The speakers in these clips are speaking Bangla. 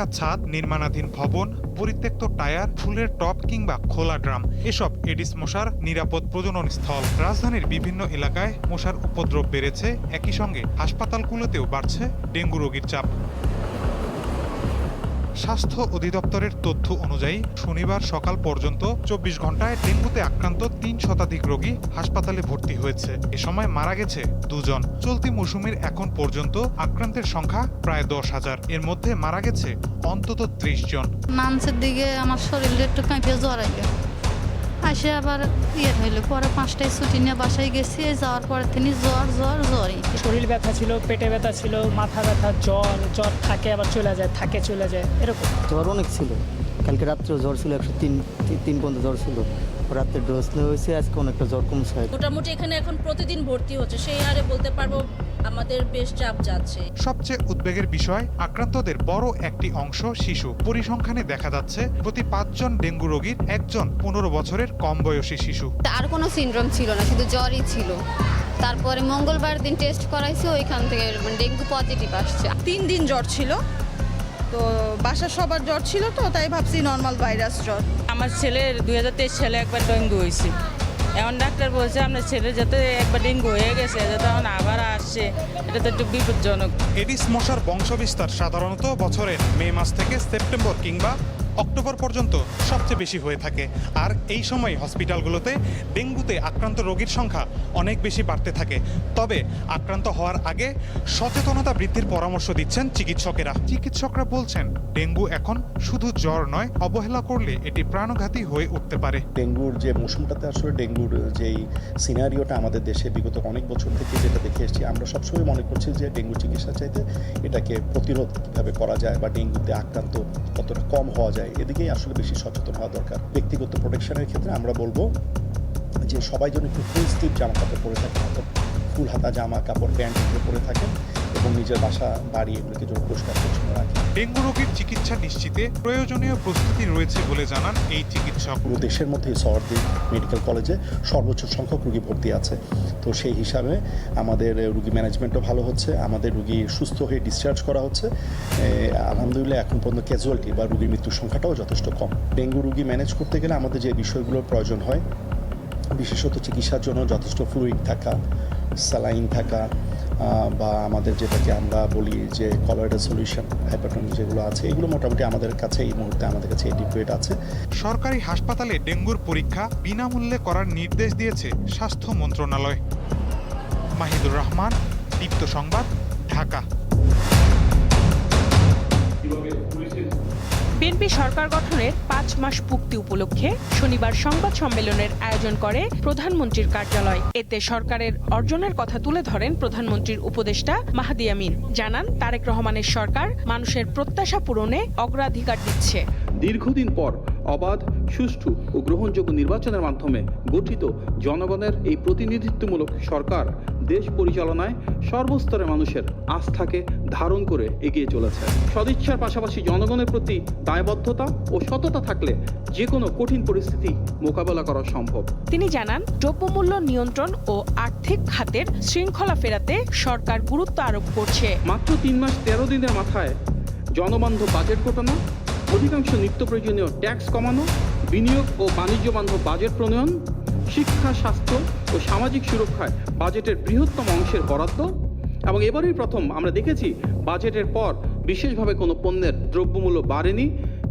ভাঙা ছাদ, নির্মাণাধীন ভবন, পরিত্যক্ত টায়ার, ফুলের টব কিংবা খোলা ড্রাম, এসব এডিস মশার নিরাপদ প্রজনন স্থল। রাজধানীর বিভিন্ন এলাকায় মশার উপদ্রব বেড়েছে, একই সঙ্গে হাসপাতালগুলোতেও বাড়ছে ডেঙ্গু রোগীর চাপ। স্বাস্থ্য অধিদপ্তরের তথ্য অনুযায়ী শনিবার সকাল পর্যন্ত ২৪ ঘন্টায় ডেঙ্গুতে আক্রান্ত ৩ শতাধিক রোগী হাসপাতালে ভর্তি হয়েছে। এ সময় মারা গেছে ২ জন। চলতি মৌসুমের এখন পর্যন্ত আক্রান্তের সংখ্যা প্রায় ১০,০০০। এর মধ্যে মারা গেছে অন্তত ৩০ জন। মানসের দিকে আমার শরীরে একটু কাঁপিয়ে জ্বর আইলো, আসে আবার হইলো, পরে ৫টায় ছুটি নিয়ে বাসায় গেছি। যাওয়ার পরে তিনি জ্বরই। শরীর ব্যথা ছিল, পেটে ব্যথা ছিল, মাথা ব্যথা, জ্বর থাকে আবার চলে যায়, থাকে চলে যায়, এরকম। জ্বর অনেক ছিল, কালকে রাত্রেও জ্বর ছিল, ১০৩ পর্যন্ত জ্বর ছিল। রাত্রে ডোজ নেওয়া হয়েছে, আজকে অনেকটা জ্বর কমছে। মোটামুটি এখানে এখন প্রতিদিন ভর্তি হচ্ছে, সেই হারে বলতে পারবো আমাদের বেশ চাপ যাচ্ছে। সবচেয়ে উদ্বেগের বিষয়, আক্রান্তদের বড় একটি অংশ শিশু। পরিসংখ্যানে দেখা যাচ্ছে প্রতি ৫ জন ডেঙ্গু রোগীর ১ জন ১৫ বছরের কম বয়সী শিশু। তার কোনো সিনড্রোম ছিল না, শুধু জ্বরই ছিল। তারপরে মঙ্গলবার দিন টেস্ট করাইছে, ওইখান থেকে ডেঙ্গু পজিটিভ আসছে। ৩ দিন জ্বর ছিল, তো বাসার সবার জ্বর ছিল, তো তাই ভাবছি নর্মাল ভাইরাস জ্বর। আমার ছেলের ২০২৩ সালে একবার ডেঙ্গু হয়েছে। এখন ডাক্তার বলছে আপনার ছেলে যাতে একবার ডেঙ্গু হয়ে গেছে, যাতে এখন আবার আসছে, এটা তো একটু বিপজ্জনক। এডিস মশার বংশবিস্তার সাধারণত বছরের মে মাস থেকে সেপ্টেম্বর কিংবা অক্টোবর পর্যন্ত সবচেয়ে বেশি হয়ে থাকে। আর এই সময় হসপিটালগুলোতে ডেঙ্গুতে আক্রান্ত রোগীর সংখ্যা অনেক বেশি বাড়তে থাকে। তবে আক্রান্ত হওয়ার আগে সচেতনতা বৃদ্ধির পরামর্শ দিচ্ছেন চিকিৎসকেরা। চিকিৎসকরা বলছেন, ডেঙ্গু এখন শুধু জ্বর নয়, অবহেলা করলে এটি প্রাণঘাতী হয়ে উঠতে পারে। ডেঙ্গুর যে মৌসুমটাতে আসলে ডেঙ্গুর যেই সিনারিওটা আমাদের দেশে বিগত অনেক বছর থেকে যেটা দেখে এসেছি, আমরা সবসময় মনে করছি যে ডেঙ্গু চিকিৎসা চাইতে এটাকে প্রতিরোধ কীভাবে করা যায় বা ডেঙ্গুতে আক্রান্ত কতটা কম হওয়া যায়, এদিকেই আসলে বেশি সচেতন হওয়া দরকার। ব্যক্তিগত প্রোটেকশনের ক্ষেত্রে আমরা বলবো যে সবাই যেন একটু ফুল স্লিভ জামা কাপড় পরে থাকে, ফুল হাতা জামা কাপড় প্যান্ট এগুলো পরে থাকে এবং নিজের বাসা বাড়ি এগুলোকে যেন পরিষ্কার পরিচ্ছন্ন রাখে। ডেঙ্গু রোগীর চিকিৎসা নিশ্চিতে প্রয়োজনীয় প্রস্তুতি রয়েছে বলে জানান এই চিকিৎসক। পুরো দেশের মধ্যে সরকারি মেডিকেল কলেজে সর্বোচ্চ সংখ্যক রোগী ভর্তি আছে, তো সেই হিসাবে আমাদের রোগী ম্যানেজমেন্টও ভালো হচ্ছে, আমাদের রোগী সুস্থ হয়ে ডিসচার্জ করা হচ্ছে। আলহামদুলিল্লাহ এখন পর্যন্ত ক্যাজুয়ালিটি বা রোগীর মৃত্যুর সংখ্যাটাও যথেষ্ট কম। ডেঙ্গু রোগী ম্যানেজ করতে গেলে আমাদের যে বিষয়গুলোর প্রয়োজন হয়, বিশেষত চিকিৎসার জন্য যথেষ্ট ফ্লুইড থাকা, স্যালাইন থাকা, বা আমাদের যেটাকে আমরা বলি যে কলয়েডাল সলিউশন, হাইপারটন যেগুলো আছে, এগুলো মোটামুটি আমাদের কাছে এই মুহূর্তে আমাদের কাছে এডিকুয়েট আছে। সরকারি হাসপাতালে ডেঙ্গুর পরীক্ষা বিনামূল্যে করার নির্দেশ দিয়েছে স্বাস্থ্য মন্ত্রণালয়। মাহিদুর রহমান, দীপ্ত সংবাদ, ঢাকা। বিএনপি সরকার গঠনের ৫ মাস পূর্তি উপলক্ষে শনিবার সংবাদ সম্মেলনের আয়োজন করে প্রধানমন্ত্রীর কার্যালয়। এতে সরকারের অর্জনের কথা তুলে ধরেন প্রধানমন্ত্রীর উপদেষ্টা মাহদি আমিন। জানান, তারেক রহমানের সরকার মানুষের প্রত্যাশা পূরণে অগ্রাধিকার দিচ্ছে। দীর্ঘদিন পর অবাধ, সুষ্ঠু ও গ্রহণযোগ্য নির্বাচনের মাধ্যমে গঠিত জনগণের এই প্রতিনিধিত্বমূলক সরকার দেশ পরিচালনায় সর্বস্তরের মানুষের আস্থাকে ধারণ করে এগিয়ে চলেছে। সদিচ্ছার পাশাপাশি জনগণের প্রতি দায়বদ্ধতা ও সততা থাকলে যে কোনো কঠিন পরিস্থিতি মোকাবেলা করা সম্ভব। তিনি জানান, দ্রব্যমূল্য নিয়ন্ত্রণ ও আর্থিক খাতের শৃঙ্খলা ফেরাতে সরকার গুরুত্ব আরোপ করছে। মাত্র ৩ মাস ১৩ দিনের মাথায় জনবান্ধব বাজেট ঘটানো, অধিকাংশ নিত্য প্রয়োজনীয় ট্যাক্স কমানো, বিনিয়োগ ও বাণিজ্য বান্ধব বাজেট প্রণয়ন, শিক্ষা, স্বাস্থ্য ও সামাজিক সুরক্ষায় বাজেটের বৃহত্তম অংশের বরাদ্দ, এবং এবারই প্রথম আমরা দেখেছি বাজেটের পর বিশেষভাবে কোনো পণ্যের দ্রব্যমূল্য বাড়েনি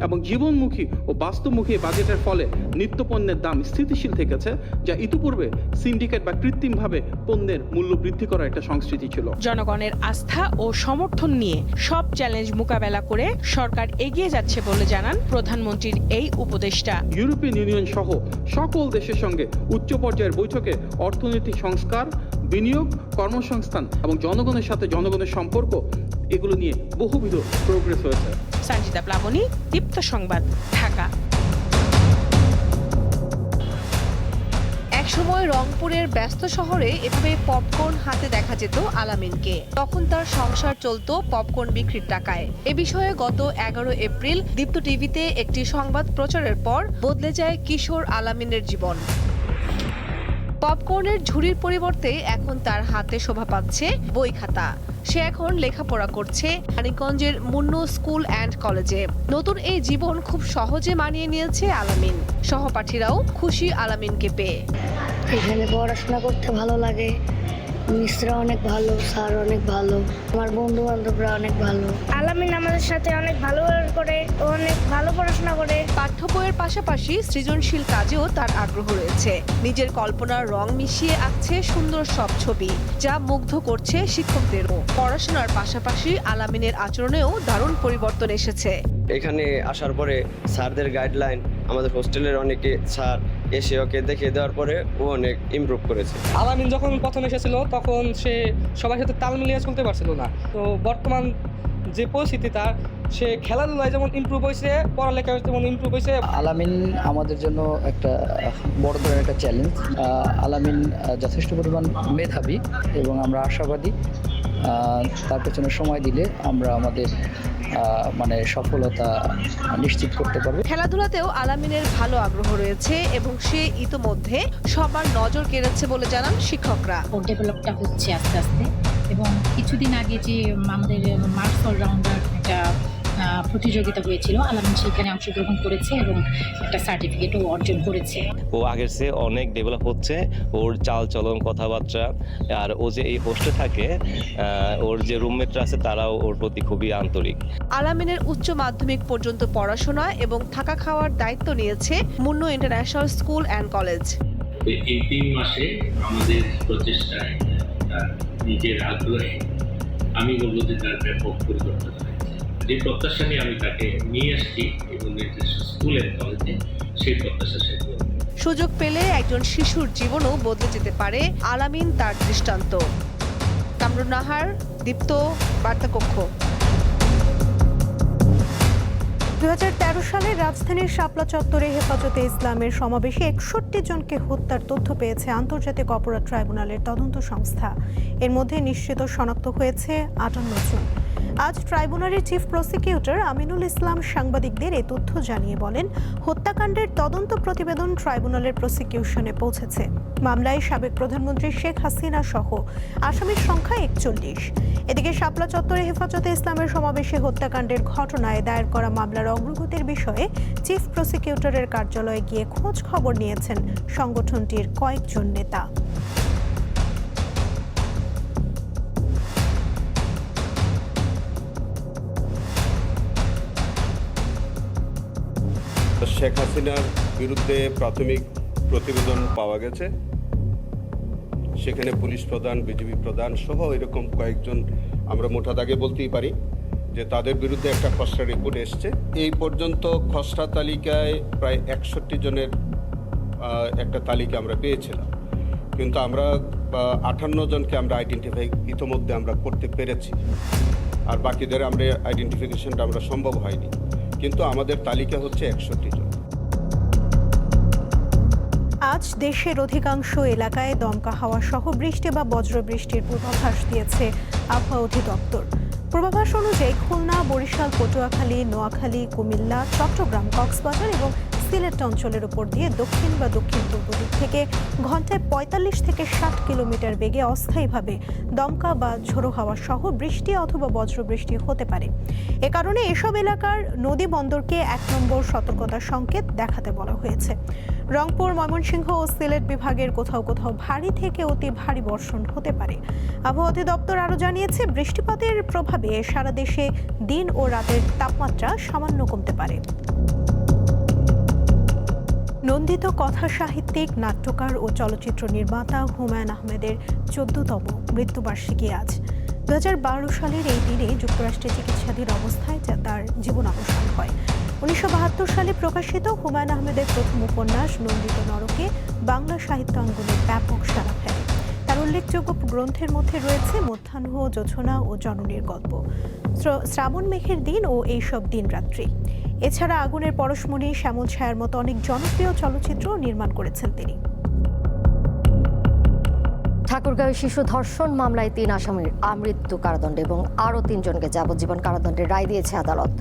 এবং জীবনমুখী ও বাস্তবমুখী বাজেটের ফলে নিত্যপণ্যের দাম স্থিতিশীল থেকেছে, যা ইতিপূর্বে সিন্ডিকেট বা কৃত্রিমভাবে পণ্যের মূল্য বৃদ্ধি করার একটা সংস্কৃতি ছিল। জনগণের আস্থা ও সমর্থন নিয়ে সব চ্যালেঞ্জ মোকাবেলা করে সরকার এগিয়ে যাচ্ছে বলে জানান প্রধানমন্ত্রীর এই উপদেষ্টা। ইউরোপিয়ান ইউনিয়ন সহ সকল দেশের সঙ্গে উচ্চ পর্যায়ের বৈঠকে অর্থনৈতিক সংস্কার, বিনিয়োগ, কর্মসংস্থান এবং জনগণের সাথে জনগণের সম্পর্ক, এগুলো নিয়ে বহুবিধ প্রোগ্রেস হয়েছে। সঞ্জিতা প্লাবনী, দীপ্ত সংবাদ, ঢাকা। একসময় রংপুরের ব্যস্ত শহরে এভাবে পপকর্ন হাতে দেখা যেত আলামিনকে। তখন তার সংসার চলত পপকর্ন বিক্রির টাকায়। এ বিষয়ে গত ১১ এপ্রিল দীপ্ত টিভিতে একটি সংবাদ প্রচারের পর বদলে যায় কিশোর আলামিনের জীবন। পপকর্নের ঝুড়ির পরিবর্তে এখন তার হাতে শোভা পাচ্ছে বই খাতা। সে এখন লেখাপড়া করছে রানীগঞ্জের মুন্নু স্কুল অ্যান্ড কলেজে। নতুন এই জীবন খুব সহজে মানিয়ে নিয়েছে আলামিন। সহপাঠীরাও খুশি আলামিনকে পেয়ে। এখানে পড়াশোনা করতে ভালো লাগে, মিস্ত্রা অনেক ভালো, স্যার অনেক ভালো, আমার বন্ধু বান্ধবরা অনেক ভালো। আলামিন আমাদের সাথে অনেক ভালো করে, অনেক ভালো পড়াশোনা করে। পাঠ্য বইয়ের পাশাপাশি সৃজনশীল কাজেও তার আগ্রহ রয়েছে। নিজের কল্পনার রং মিশিয়ে আঁকছে সুন্দর সব ছবি, যা মুগ্ধ করছে শিক্ষকদেরও। পড়াশোনার পাশাপাশি আলামিনের আচরণেও দারুণ পরিবর্তন এসেছে। এখানে আসার পরে স্যারদের গাইডলাইন, আমাদের হোস্টেলের অনেকে স্যার এসে ওকে দেখিয়ে দেওয়ার পরে ও অনেক ইমপ্রুভ করেছে। আলামিন যখন প্রথম এসেছিল তখন সে সবার সাথে তাল মিলিয়ে চলতে পারছিল না, তো বর্তমান যে পরিস্থিতি তার, সে খেলাধুলায় যেমন ইমপ্রুভ হয়েছে, পড়ালেখায় যেমন ইমপ্রুভ হয়েছে। আলামিন আমাদের জন্য একটা বড় ধরনের একটা চ্যালেঞ্জ। আলামিন যথেষ্ট পরিমাণ মেধাবী এবং আমরা আশাবাদী তার পেছনে সময় দিলে আমরা আমাদের সফলতা নিশ্চিত করতে পারবো। খেলাধুলাতেও আলামিনের ভালো আগ্রহ রয়েছে এবং সে ইতোমধ্যে সবার নজর কেড়েছে বলে জানান শিক্ষকরা। ডেভেলপটা হচ্ছে আস্তে আস্তে, এবং কিছুদিন আগে যে আমাদের মার্কস অলরাউন্ডার একটা প্রতিযোগিতা হয়েছিল, আলামিন সেখানে অংশগ্রহণ করেছে এবং একটা সার্টিফিকেটও অর্জন করেছে। ও আগের চেয়ে অনেক ডেভেলপ হচ্ছে, ওর চাল চলন, কথাবার্তা, আর ও যে এই হোস্টে থাকে ওর যে রুমমেটরা আছে তারাও ওর প্রতি খুবই আন্তরিক। আলামিনের উচ্চ মাধ্যমিক পর্যন্ত পড়াশোনা এবং থাকা খাওয়ার দায়িত্ব নিয়েছে Munnu international school and college. এই 3 মাসে আমাদের প্রচেষ্টায় নিজের আগ্রহে আমি বলবো যে তার ব্যাপক পরিবর্তন হয়েছে। যে প্রত্যাশা নিয়ে আমি তাকে নিয়ে আসছি এবং স্কুল অ্যান্ড কলেজে, সেই প্রত্যাশা সে সুযোগ পেলে একজন শিশুর জীবনও বদলে যেতে পারে আলামিন তার দৃষ্টান্ত। কামরুন নাহার, দীপ্ত, বার্তাকক্ষ। 2013 সালে রাজধানীর শাপলা চত্বরে হেফাজতে ইসলামের সমাবেশে 61 জনকে হত্যার তথ্য পেয়েছে আন্তর্জাতিক অপরাধ ট্রাইব্যুনালের তদন্ত সংস্থা। এর মধ্যে নিশ্চিত শনাক্ত হয়েছে 58 জন। আজ ট্রাইব্যুনালের চিফ প্রসিকিউটর আমিনুল ইসলাম সাংবাদিকদের এই তথ্য জানিয়ে বলেন, হত্যাকাণ্ডের তদন্ত প্রতিবেদন ট্রাইব্যুনালের প্রসিকিউশনে পৌঁছেছে। মামলায় সাবেক প্রধানমন্ত্রী শেখ হাসিনা সহ আসামির সংখ্যা 41। এদিকে শাপলা চত্বরে হেফাজতে ইসলামের সমাবেশে হত্যাকাণ্ডের ঘটনায় দায়ের করা মামলার অগ্রগতির বিষয়ে চিফ প্রসিকিউটরের কার্যালয়ে গিয়ে খোঁজ খবর নিয়েছেন সংগঠনটির কয়েকজন নেতা। শেখ হাসিনার বিরুদ্ধে প্রাথমিক প্রতিবেদন পাওয়া গেছে। সেখানে পুলিশ প্রধান, বিজিবি প্রধান সহ এরকম কয়েকজন, আমরা মোটা দাগে বলতেই পারি যে তাদের বিরুদ্ধে একটা খসড়া রিপোর্ট এসছে। এই পর্যন্ত খসড়া তালিকায় প্রায় 61 জনের একটা তালিকা আমরা পেয়েছিলাম, কিন্তু আমরা 58 জনকে আমরা আইডেন্টিফাই ইতোমধ্যে আমরা করতে পেরেছি, আর বাকিদের আমরা আইডেন্টিফিকেশনটা আমরা সম্ভব হয়নি, কিন্তু আমাদের তালিকা হচ্ছে 61 জন। আজ দেশের অধিকাংশ এলাকায় দমকা হাওয়া সহ বৃষ্টি বা বজ্রবৃষ্টির পূর্বাভাস দিয়েছে আবহাওয়া অধিদপ্তর। পূর্বাভাস অনুযায়ী খুলনা, বরিশাল, পটুয়াখালী, নোয়াখালী, কুমিল্লা, চট্টগ্রাম, কক্সবাজার এবং সিলেট অঞ্চলের উপর দিয়ে দক্ষিণ বা দক্ষিণ পূর্ব দিক থেকে ঘন্টায় 45 থেকে 60 কিলোমিটার বেগে অস্থায়ীভাবে দমকা বা ঝোড়ো হাওয়া সহ বৃষ্টি অথবা বজ্রবৃষ্টি হতে পারে। এ কারণে এসব এলাকার নদী বন্দরকে 1 নম্বর সতর্কতা সংকেত দেখাতে বলা হয়েছে। রংপুর, ময়মনসিংহ ও সিলেট বিভাগের কোথাও কোথাও ভারী থেকে অতি ভারী বর্ষণ হতে পারে। আবহাওয়া অধিদপ্তর আরও জানিয়েছে, বৃষ্টিপাতের প্রভাবে সারা দেশে দিন ও রাতের তাপমাত্রা সামান্য কমতে পারে। নন্দিত কথা সাহিত্যিক, নাট্যকার ও চলচ্চিত্র নির্মাতা হুমায়ুন আহমেদের 14তম মৃত্যুবার্ষিকী আজ। 2012 সালের এই দিনে যুক্তরাষ্ট্রে চিকিৎসাধীন অবস্থায় তার জীবনাবসান হয়। 1972 সালে প্রকাশিত হুমায়ুন আহমেদের প্রথম উপন্যাস নন্দিত নরকে বাংলা সাহিত্যাঙ্গনে ব্যাপক সাড়া ফেলে। তার উল্লেখযোগ্য গ্রন্থের মধ্যে রয়েছে মধ্যাহ্ন, জোছনা ও জননীর গল্প, শ্রাবণ মেঘের দিন ও এইসব দিন রাত্রি। এছাড়া আগুনের পরশমণি, শ্যামল ছায়ার মতো অনেক জনপ্রিয় চলচ্চিত্র নির্মাণ করেছেন তিনি। ঠাকুরগাঁও শিশু ধর্ষণ মামলায় 3 আসামির আমৃত্যু কারাদণ্ড এবং আরও 3 জনকে যাবজ্জীবন কারাদণ্ডের রায় দিয়েছে আদালত।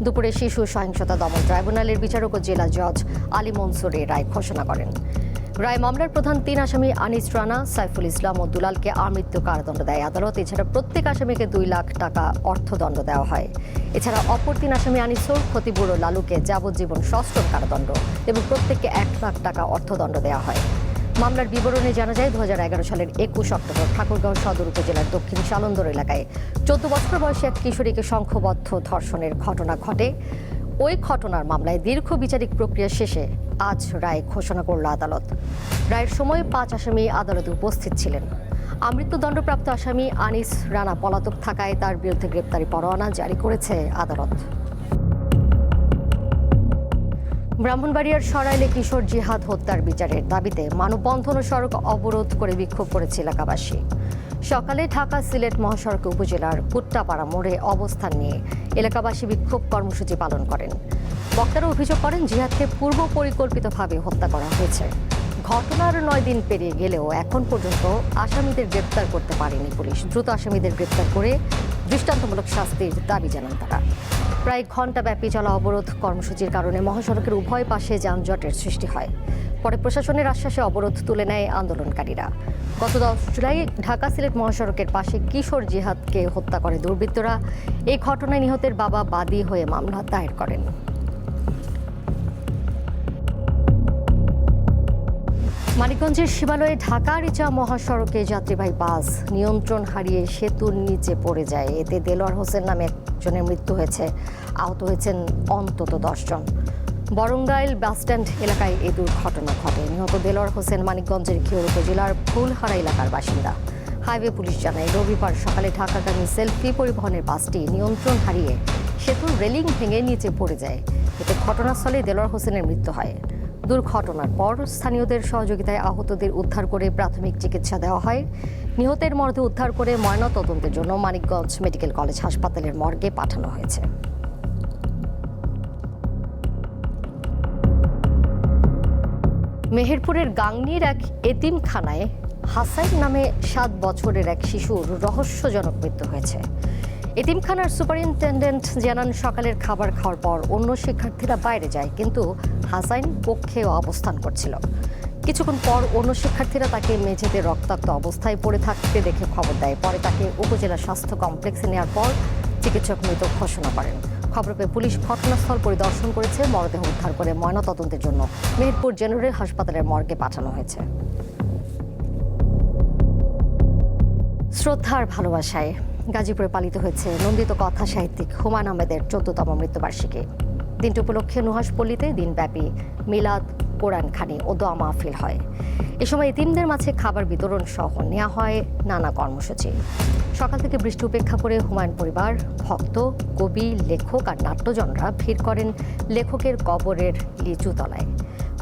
দুপুরে শিশু সহিংসতা দমন ট্রাইব্যুনালের বিচারক ও জেলা জজ আলী মনসুর এই রায় ঘোষণা করেন। রায় মামলার প্রধান 3 আসামি আনিস রানা, সাইফুল ইসলাম ও দুলালকে আমৃত্যু কারাদণ্ড দেয় আদালত। এছাড়া প্রত্যেক আসামিকে 2 লাখ টাকা অর্থদণ্ড দেওয়া হয়। এছাড়া অপর 3 আসামি আনিসুর, খতিবুর ও লালুকে যাবজ্জীবন সশ্রম কারাদণ্ড এবং প্রত্যেককে 1 লাখ টাকা অর্থদণ্ড দেওয়া হয়। মামলার বিবরণে জানা যায় 2011 সালের 21 অক্টোবর ঠাকুরগাঁও সদর উপজেলার দক্ষিণ সালন্দর এলাকায় 14 বছর বয়সী এক কিশোরীকে সংঘবদ্ধ ধর্ষণের ঘটনা ঘটে। ওই ঘটনার মামলায় দীর্ঘ বিচারিক প্রক্রিয়া শেষে আজ রায় ঘোষণা করল আদালত। রায়ের সময় 5 আসামি আদালতে উপস্থিত ছিলেন। আমৃত্যুদণ্ডপ্রাপ্ত আসামি আনিস রানা পলাতক থাকায় তার বিরুদ্ধে গ্রেপ্তারি পরোয়ানা জারি করেছে আদালত। ব্রাহ্মণবাড়িয়ার সরাইলে কিশোর জিহাদ হত্যার বিচারের দাবিতে মানববন্ধন ও সড়ক অবরোধ করে বিক্ষোভ করেছে এলাকাবাসী। সকালে ঢাকা সিলেট মহাসড়ক উপজেলার কুট্টাপাড়া মোড়ে অবস্থান নিয়ে এলাকাবাসী বিক্ষোভ কর্মসূচি পালন করেন। বক্তারা অভিযোগ করেন জিহাদকে পূর্ব পরিকল্পিতভাবে হত্যা করা হয়েছে। ঘটনার 9 দিন পেরিয়ে গেলেও এখন পর্যন্ত আসামিদের গ্রেপ্তার করতে পারেনি পুলিশ। দ্রুত আসামিদের গ্রেপ্তার করে দৃষ্টান্তমূলক শাস্তির দাবি জানান তারা। প্রায় ঘণ্টাব্যাপী চলা অবরোধ কর্মসূচির কারণে মহাসড়কের উভয় পাশে যানজটের সৃষ্টি হয়। পরে প্রশাসনের আশ্বাসে অবরোধ তুলে নেয় আন্দোলনকারীরা। গত 10 জুলাই ঢাকা সিলেট মহাসড়কের পাশে কিশোর জিহাদকে হত্যা করে দুর্বৃত্তরা। এই ঘটনায় নিহতের বাবা বাদী হয়ে মামলা দায়ের করেন। মানিকগঞ্জের শিবালয়ে ঢাকা রিচা মহাসড়কে যাত্রীবাহী বাস নিয়ন্ত্রণ হারিয়ে সেতুর নিচে পড়ে যায়। এতে দেলোয়ার হোসেন নামে একজনের মৃত্যু হয়েছে, আহত হয়েছেন অন্তত 10 জন। বরঙ্গাইল বাসস্ট্যান্ড এলাকায় এই দুর্ঘটনা ঘটে। নিহত দেলোয়ার হোসেন মানিকগঞ্জের ঘিওর উপজেলার ফুলহারা এলাকার বাসিন্দা। হাইওয়ে পুলিশ জানায়, রবিবার সকালে ঢাকাগামী সেলফি পরিবহনের বাসটি নিয়ন্ত্রণ হারিয়ে সেতুর রেলিং ভেঙে নিচে পড়ে যায়। এতে ঘটনাস্থলে দেলোয়ার হোসেনের মৃত্যু হয়। দুর্ঘটনার পর স্থানীয়দের সহযোগিতায় আহতদের উদ্ধার করে প্রাথমিক চিকিৎসা দেওয়া হয়। নিহতের মরদেহ উদ্ধার করে ময়নাতদন্তের জন্য মানিকগঞ্জ মেডিকেল কলেজ হাসপাতালের মর্গে পাঠানো হয়েছে। মেহেরপুরের গাংনীর এক এতিমখানায় হাসাইন নামে 7 বছরের এক শিশুর রহস্যজনক মৃত্যু হয়েছে। এতিমখানার সুপারিনটেন্ডেন্ট জানান, সকালের খাবার খাওয়ার পর অন্য শিক্ষার্থীরা বাইরে যায়, কিন্তু হাসাইন কক্ষে অবস্থান করছিল। কিছুক্ষণ পর অন্য শিক্ষার্থীরা তাকে মেঝেতে রক্তাক্ত অবস্থায় পড়ে থাকতে দেখে খবর দেয়। পরে তাকে উপজেলা স্বাস্থ্য কমপ্লেক্সে নেওয়ার পর চিকিৎসক মৃত ঘোষণা করেন। খবর পেয়ে পুলিশ ঘটনাস্থল পরিদর্শন করেছে। মরদেহ উদ্ধার করে ময়নাতদন্তের জন্য মেহেরপুর জেনারেল হাসপাতালের মর্গে পাঠানো হয়েছে। শ্রদ্ধার ভালোবাসায় গাজীপুরে পালিত হয়েছে নন্দিত কথা সাহিত্যিক হুমায়ুন আহমেদের 14তম মৃত্যুবার্ষিকী। দিনটি উপলক্ষে নুহাশপল্লীতে দিনব্যাপী মিলাদ, কোরআন খানি ও দোয়া মাহফিল হয়। এ সময় এতিমদের মাঝে খাবার বিতরণ সহ নেওয়া হয় নানা কর্মসূচি। সকাল থেকে বৃষ্টি উপেক্ষা করে হুমায়ুন পরিবার, ভক্ত, কবি, লেখক আর নাট্যজনরা ভিড় করেন লেখকের কবরের লিচু তলায়।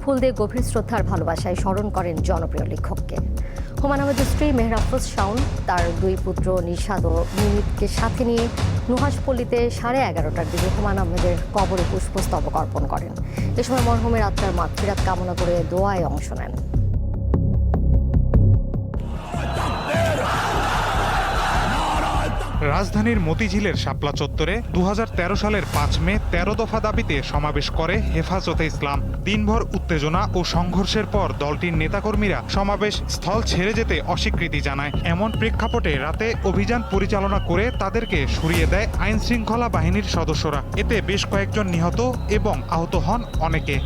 ফুল দিয়ে গভীর শ্রদ্ধার ভালোবাসায় স্মরণ করেন জনপ্রিয় লেখককে। হুমায়ুন আহমেদের স্ত্রী মেহরাফরোজ শাওন তার 2 পুত্র নিশাদ ও মিনিতকে সাথে নিয়ে নুহাশপল্লীতে 11:30টার দিকে হুমায়ুন আহমেদের কবরে পুষ্পস্তবক অর্পণ করেন। এ সময় মরহুমের আত্মার মাগফিরাত কামনা করে দোয়ায় অংশ নেন। রাজধানীর মতিঝিলের শাপলা চত্বরে 2013 সালের 5 মে 13 দফা দাবিতে সমাবেশ করে হেফাজতে ইসলাম। দিনভর উত্তেজনা ও সংঘর্ষের পর দলটির নেতাকর্মীরা সমাবেশ স্থল ছেড়ে যেতে অস্বীকৃতি জানায়। এমন প্রেক্ষাপটে রাতে অভিযান পরিচালনা করে তাদেরকে সরিয়ে দেয় আইন শৃঙ্খলা বাহিনীর সদস্যরা। এতে বেশ কয়েকজন নিহত এবং আহত হন অনেকে।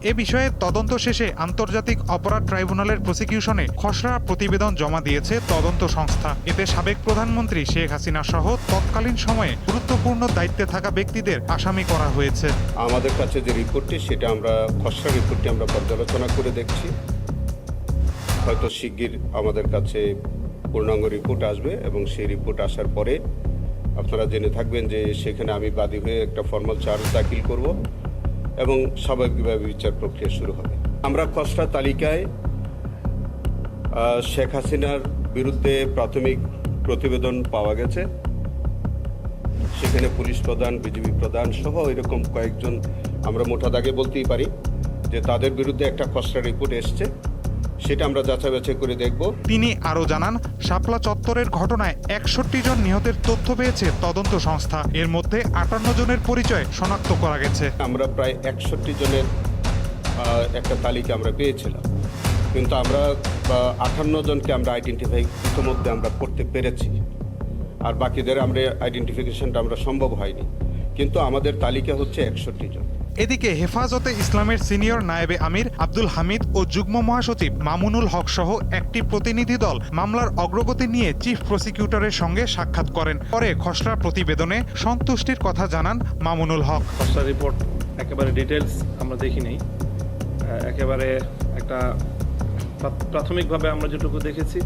এ বিষয়ে তদন্ত শেষে আন্তর্জাতিক অপরাধ ট্রাইব্যুনালের প্রসিকিউশনে খসড়া প্রতিবেদন জমা দিয়েছে তদন্ত সংস্থা। এতে সাবেক প্রধানমন্ত্রী শেখ হাসিনা সহ তৎকালীন সময়ে গুরুত্বপূর্ণ দায়িত্বে থাকা ব্যক্তিদের আসামি করা হয়েছে। আমাদের কাছে যে রিপোর্টটি, সেটা আমরা খসড়া রিপোর্টটি আমরা পর্যালোচনা করে দেখছি। হয়তো শিগগির আমাদের কাছে পূর্ণাঙ্গ রিপোর্ট আসবে এবং সেই রিপোর্ট আসার পরে আপনারা জেনে থাকবেন যে সেখানে আমি বাদী হয়ে একটা ফর্মাল চার্জ দাখিল করব এবং স্বাভাবিকভাবে বিচার প্রক্রিয়া শুরু হবে। আমরা খসড়া তালিকায় শেখ হাসিনার বিরুদ্ধে প্রাথমিক প্রতিবেদন পাওয়া গেছে। সেখানে পুলিশ প্রধান, বিজিবি প্রধান সহ এরকম কয়েকজন, আমরা মোটা দাগে বলতেই পারি যে তাদের বিরুদ্ধে একটা খসড়া রিপোর্ট এসছে, সেটা আমরা যাচাই বাছাই করে দেখব। তিনি আরও জানান, শাপলা চত্বরের ঘটনায় 61 জন নিহতের তথ্য পেয়েছে তদন্ত সংস্থা। এর মধ্যে 58 জনের পরিচয় শনাক্ত করা গেছে। আমরা প্রায় 61 জনের একটা তালিকা আমরা পেয়েছিলাম, কিন্তু আমরা 58 জনকে আমরা আইডেন্টিফাই ইতিমধ্যে আমরা করতে পেরেছি, আর বাকিদের আমরা আইডেন্টিফিকেশনটা আমরা সম্ভব হয়নি, কিন্তু আমাদের তালিকা হচ্ছে 61 জন। এদিকে হেফাজতে ইসলামের সিনিয়র নায়েবে আমির আব্দুল হামিদ ও যুগ্ম মহাসচিব মামুনুল হক সহ একটি প্রতিনিধি দল মামলার অগ্রগতি নিয়ে চিফ প্রসিকিউটরের সঙ্গে সাক্ষাৎ করেন। পরে খসড়া প্রতিবেদনে সন্তুষ্টির কথা জানান মামুনুল হক। খসড়া রিপোর্ট একেবারে ডিটেলস আমরা দেখি নাই, একেবারে একটা প্রাথমিকভাবে আমরা যেটুকু দেখেছি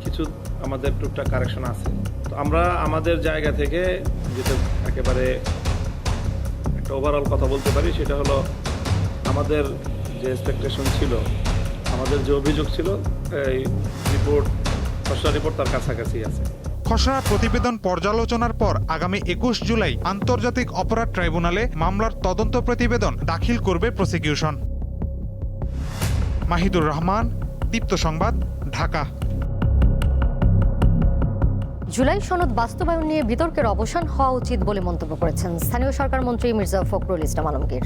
কিছু আমাদের টুকটাক কারেকশন আছে। তো আমরা আমাদের জায়গা থেকে যেটা একেবারে ওভারঅল কথা বলতে পারি সেটা হলো আমাদের যে এক্সপেকটেশন ছিল, আমাদের যে অভিযোগ ছিল, এই খসড়া রিপোর্ট তার কাছাকাছি আছে। খসড়া প্রতিবেদন পর্যালোচনার পর আগামী 21 জুলাই আন্তর্জাতিক অপরাধ ট্রাইব্যুনালে মামলার তদন্ত প্রতিবেদন দাখিল করবে প্রসিকিউশন। মাহিদুর রহমান, দীপ্ত সংবাদ, ঢাকা। জুলাই সনদ বাস্তবায়ন নিয়ে বিতর্কের অবসান হওয়া উচিত বলে মন্তব্য করেছেন স্থানীয় সরকার মন্ত্রী মির্জা ফখরুল ইসলাম আলমগীর।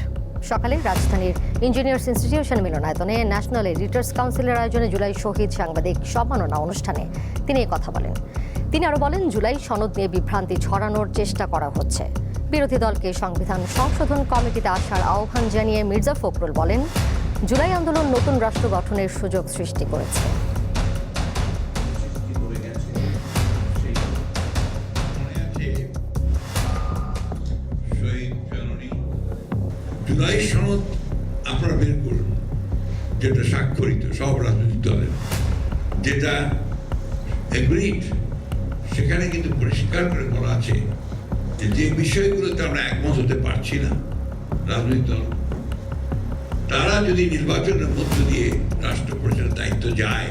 সকালে রাজধানীর ইঞ্জিনিয়ার্স ইনস্টিটিউশন মিলনায়তনে ন্যাশনাল এডিটর্স কাউন্সিলের আয়োজনে জুলাই শহীদ সাংবাদিক সম্মাননা অনুষ্ঠানে তিনি কথা বলেন। তিনি আরও বলেন, জুলাই সনদ নিয়ে বিভ্রান্তি ছড়ানোর চেষ্টা করা হচ্ছে। বিরোধী দলকে সংবিধান সংশোধন কমিটিতে আসার আহ্বান জানিয়ে মির্জা ফখরুল বলেন, জুলাই আন্দোলন নতুন রাষ্ট্র গঠনের সুযোগ সৃষ্টি করেছে। জুলাই সনদ আপনারা বের করুন, যেটা স্বাক্ষরিত সব রাজনৈতিক দলের, যেটা এগ্রিড, সেখানে কিন্তু পরিষ্কার করে বলা আছে যে বিষয়গুলোতে আমরা একমত হতে পারছি না রাজনৈতিক দল, তারা যদি নির্বাচনের মধ্য দিয়ে রাষ্ট্র পরিচালনার দায়িত্ব যায়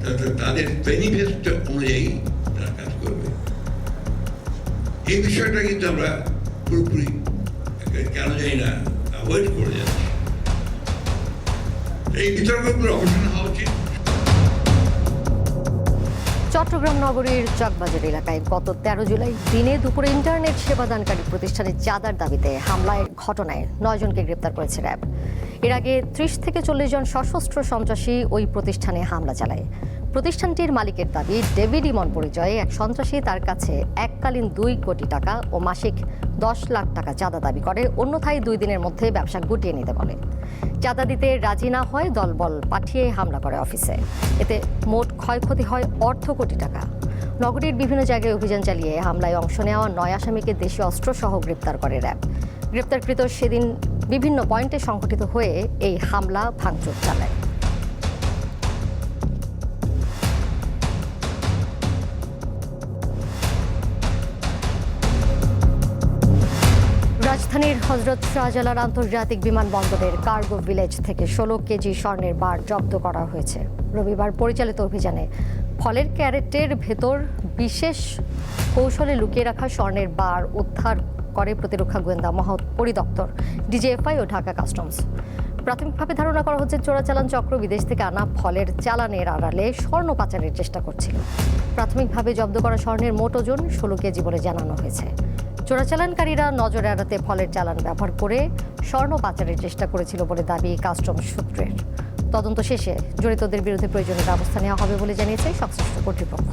তাহলে তাদের ম্যানিফেস্টো অনুযায়ী তারা কাজ করবে। এই বিষয়টা কিন্তু আমরা পুরোপুরি কেন জানি না অ্যাভয়েড করে যাচ্ছি। এই বিতর্কগুলো অবসান হওয়া উচিত। চট্টগ্রাম নগরীর চকবাজার এলাকায় গত 13 জুলাই দিনে দুপুরে ইন্টারনেট সেবাদানকারী প্রতিষ্ঠানে চাঁদার দাবিতে হামলার ঘটনায় 9 জনকে গ্রেপ্তার করেছে র্যাব। এর আগে 30 থেকে 40 জন সশস্ত্র সন্ত্রাসী ওই প্রতিষ্ঠানে হামলা চালায়। প্রতিষ্ঠানটির মালিকের দাবি, ডেভিড ইমন পরিচয়ে এক সন্ত্রাসী তার কাছে এককালীন 2 কোটি টাকা ও মাসিক 10 লাখ টাকা চাঁদা দাবি করে, অন্যথায় 2 দিনের মধ্যে ব্যবসা গুটিয়ে নিতে বলে। চাঁদা দিতে রাজি না হয় দলবল পাঠিয়ে হামলা করে অফিসে। এতে মোট ক্ষয়ক্ষতি হয় অর্ধ কোটি টাকা। নগরীর বিভিন্ন জায়গায় অভিযান চালিয়ে হামলায় অংশ নেওয়া 9 আসামিকে দেশীয় অস্ত্রসহ গ্রেপ্তার করে র্যাব। গ্রেপ্তারকৃত সেদিন বিভিন্ন পয়েন্টে সংঘটিত হয়ে এই হামলা ভাঙচুর চালায়। রাজধানীর হযরত শাহজালাল আন্তর্জাতিক বিমানবন্দরের কার্গো ভিলেজ থেকে 16 কেজি স্বর্ণের বার জব্দ করা হয়েছে। রবিবার পরিচালিত অভিযানে ফলের ক্যারেটের ভেতর বিশেষ কৌশলে লুকিয়ে রাখা স্বর্ণের বার উদ্ধার করে প্রতিরক্ষা গোয়েন্দা পরিদপ্তর, ডিজিএফআই ও ঢাকা কাস্টমস। প্রাথমিকভাবে ধারণা করা হচ্ছে চোরাচালান চক্র বিদেশ থেকে আনা ফলের চালানের আড়ালে স্বর্ণ পাচারের চেষ্টা করছিল। প্রাথমিকভাবে জব্দ করা স্বর্ণের মোট ওজন 16 কেজি বলে জানানো হয়েছে। চোরাচালানকারীরা নজরে এড়াতে ফলের চালান ব্যবহার করে স্বর্ণ পাচারের চেষ্টা করেছিল বলে দাবি কাস্টমস সূত্রের। তদন্ত শেষে জড়িতদের বিরুদ্ধে প্রয়োজনীয় ব্যবস্থা নেওয়া হবে বলে জানিয়েছে সংশ্লিষ্ট কর্তৃপক্ষ।